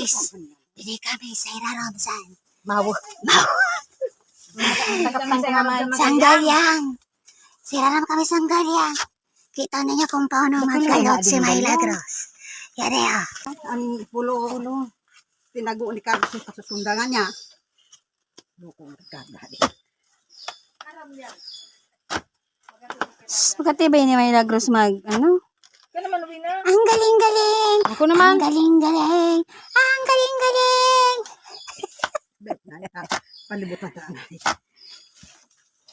Guys, dili kami sa Iraramsan. Mau. Sanggalyang. Siraram kami sanggalyang. Kita ninyo kung paano magkalot si Milagros. Yari ah. Ang pulo, tinago ni Carlos sa susundangan niya. Loko ng kagadi. Pagkatibay ni Milagros Ang galing-galing. Ako naman. Ang galing-galing. Ang galing-galing. Palibutan ta.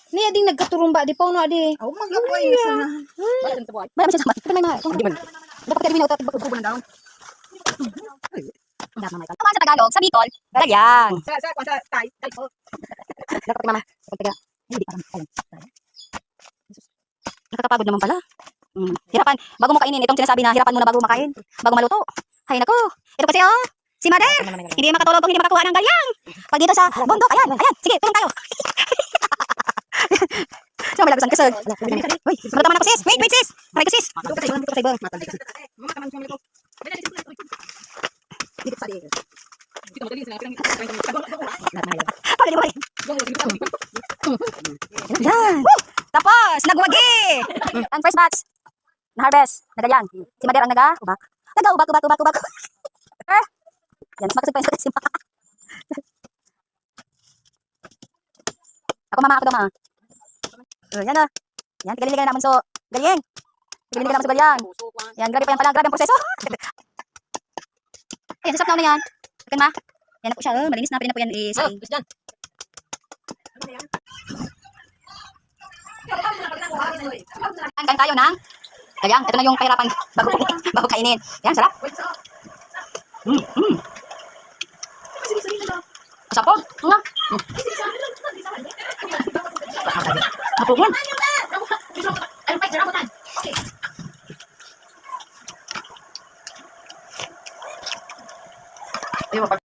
Niya ding nagkaturumba di pa uno adi. Aw magapoy na sana. Bala siya sama. Pero may mga. Dapat kami na utat Kubo na daw. Kaman sa Tagalog, sa Bicol, galyang. Sa tay po. Dapat mama. Hindi pa nakakapagod naman pala. Hirapan. Bago mo kainin, itong sinasabi na hirapan muna bago makain. Bago maluto. Hay nako. Ito kasi si Mother. Hindi makatulog kung hindi makakuha ng galyang. Pag dito sa bundok, ayan. Sige, tulong tayo. Siya may lagusan kasag. Uy, maluto man ako sis. Wait sis. Aray ko sis. Dito sa ibang. Dito sa di. Pala di Yan. Tapos, nagwagi. Ang first batch. Na-harvest. Nagalyang. Si Mother ang nag-ubak. Nag-ubak. Yan, mas makasig pa yung si Mama. Ako mama, ako daw ma. Yan o. Yan, tigaliligan na naman so. Galing. Tigaliligan naman so galyang. Yan, grabe pa yan pala. Grabe ang proseso. Ayan, sasap na yan. Akin ma. Yan na po siya. Malinis na. Pwede na po yan i-saing. Kain tayo ng galyang. Ito na yung kahirapan bago kainin. Yan, sarap. Masarap po. Masarap po.